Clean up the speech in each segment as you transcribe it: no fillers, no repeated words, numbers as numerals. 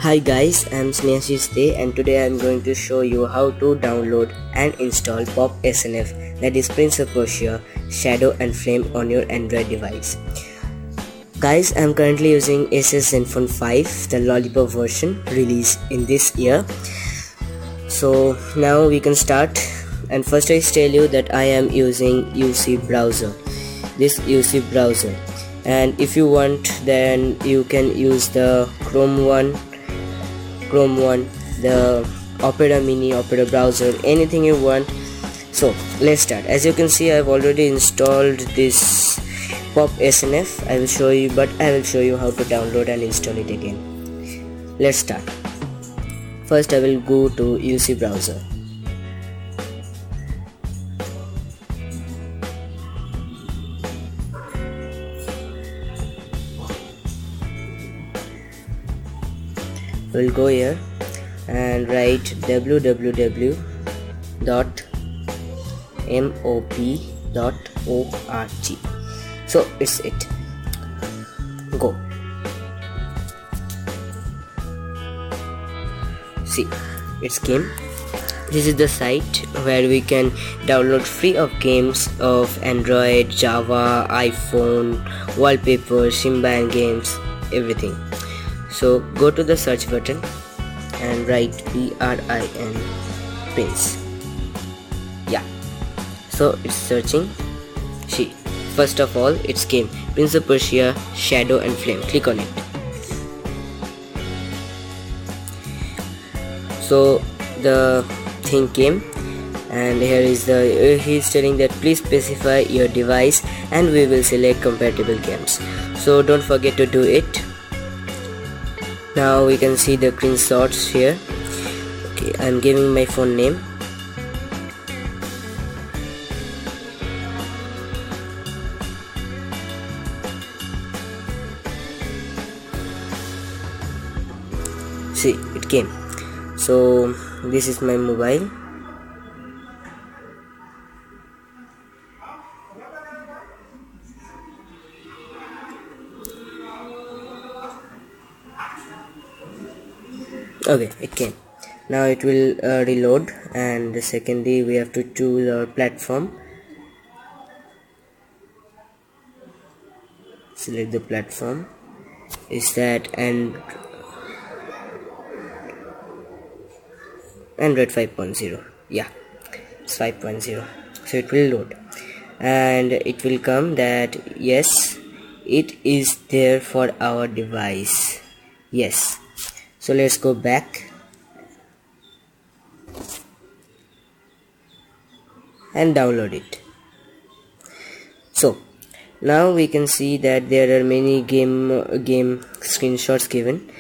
Hi guys, I'm Snehashiste and today I'm going to show you how to download and install Pop SNF, that is Prince of Persia, Shadow and Flame on your Android device. Guys, I'm currently using Asus Zenfone 5, the Lollipop version released in this year. So now we can start, and first I tell you that I am using UC browser, this UC browser, and if you want then you can use the Chrome one, the Opera Mini, Opera browser, anything you want. So let's start. As you can see, I've already installed this Pop SNF. I will show you how to download and install it again. Let's start. First I will go to UC browser. We'll go here and write www.mop.org. So it's it. Go. See, it's came. This is the site where we can download free of games of Android, Java, iPhone, wallpaper, Simban games, everything. So go to the search button and write PRIN Prince. Yeah, so it's searching. See, first of all it came Prince of Persia, Shadow and Flame. Click on it. So the thing came, and here is he's telling that please specify your device and we will select compatible games. So don't forget to do it. Now we can see the screenshots here. Okay, I'm giving my phone name. See, it came. So this is my mobile. Okay, it came. Now it will reload, and secondly we have to choose our platform. Select the platform. Is that Android 5.0? Yeah, it's 5.0. So it will load and it will come that yes, it is there for our device. Yes. So let's go back and download it. So now we can see that there are many game screenshots given,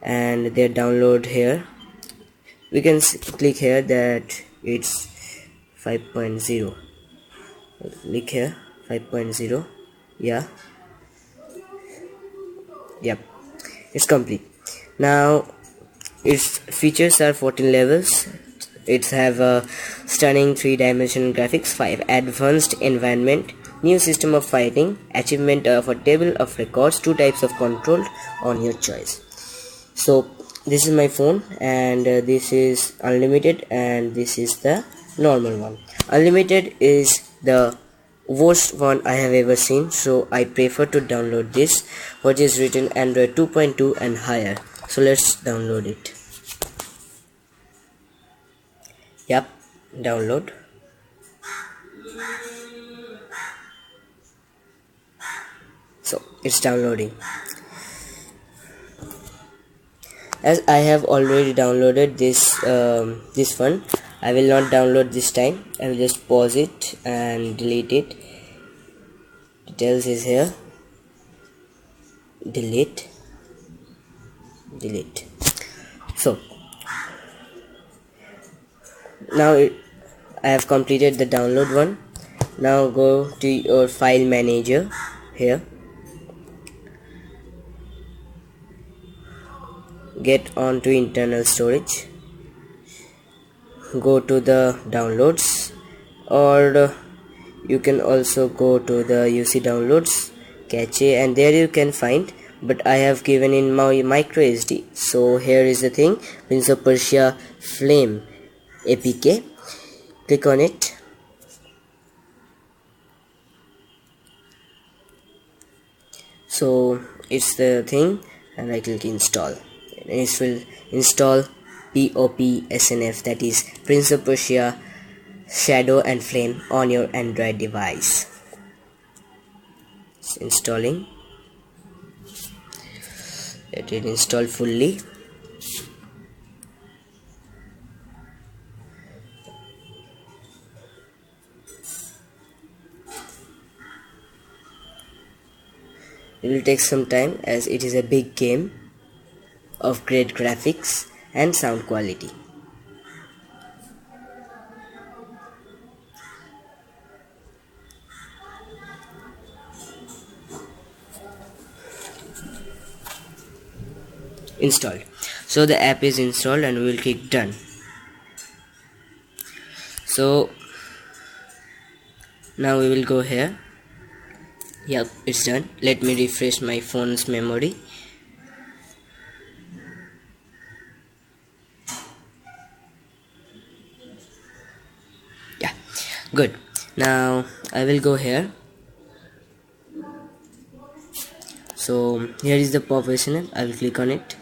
and their download here. We can click here that it's 5.0. Click here 5.0. Yeah. Yep. It's complete. Now its features are 14 levels. It have a stunning 3-dimensional graphics, 5 advanced environment, new system of fighting, achievement of a table of records, 2 types of control on your choice. So this is my phone, and this is unlimited, and this is the normal one. Unlimited is the worst one I have ever seen, so I prefer to download this, which is written Android 2.2 and higher. So let's download it. Yep, download. So it's downloading. As I have already downloaded this one, I will not download this time. I will just pause it and delete it. Details is here. Delete. So now I have completed the download one. Now go to your file manager here. Get onto internal storage. Go to the downloads, or you can also go to the UC downloads cache, and there you can find but I have given in my micro SD. So here is the thing, Prince of Persia Flame APK. Click on it. So it's the thing, and I click install. It will install POP-SNF, that is Prince of Persia Shadow and Flame on your Android device. It's installing. Let it install fully. It will take some time as it is a big game of great graphics and sound quality. Installed. So the app is installed and we will click done. So now we will go here. Yep, it's done. Let me refresh my phone's memory. Yeah, good. Now I will go here. So here is the pop SNF. I will click on it.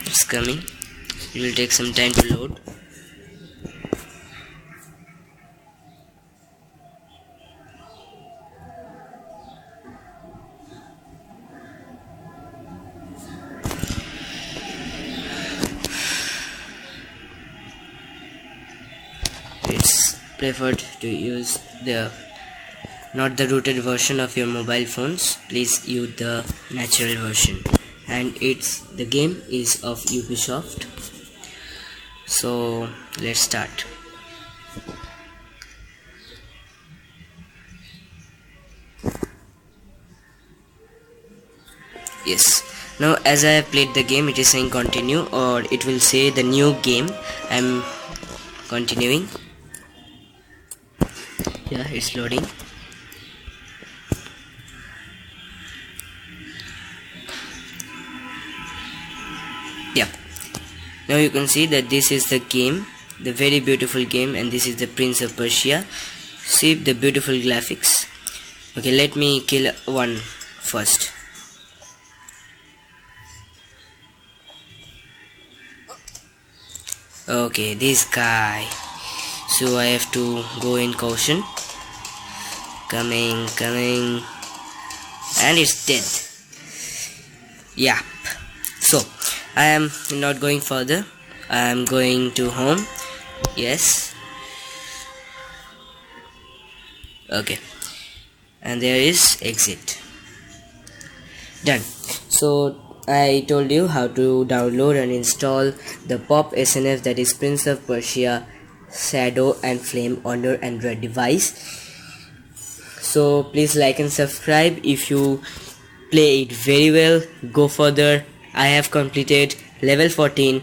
It's coming. It will take some time to load. It's preferred to use not the rooted version of your mobile phones. Please use the natural version. And the game is of Ubisoft. So let's start. Yes, now as I have played the game, it is saying continue, or it will say the new game. I'm continuing. Yeah, it's loading. Yeah, now you can see that this is the game, the very beautiful game, and this is the Prince of Persia. See the beautiful graphics. Okay, let me kill one first. Okay, this guy. So I have to go in caution. Coming, and it's dead. Yeah. So I am not going further. I am going to home. Yes. Okay. And there is exit. Done. So I told you how to download and install the pop SNF, that is Prince of Persia Shadow and Flame on your Android device. So please like and subscribe. If you play it very well, go further. I have completed level 14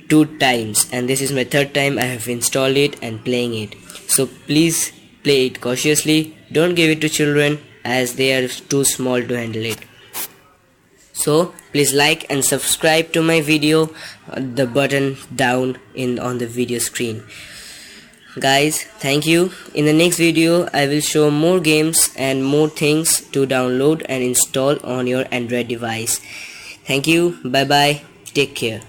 2 times, and this is my 3rd time I have installed it and playing it. So please play it cautiously. Don't give it to children as they are too small to handle it. So please like and subscribe to my video, the button down on the video screen. Guys, thank you. In the next video I will show more games and more things to download and install on your Android device. Thank you. Bye bye. Take care.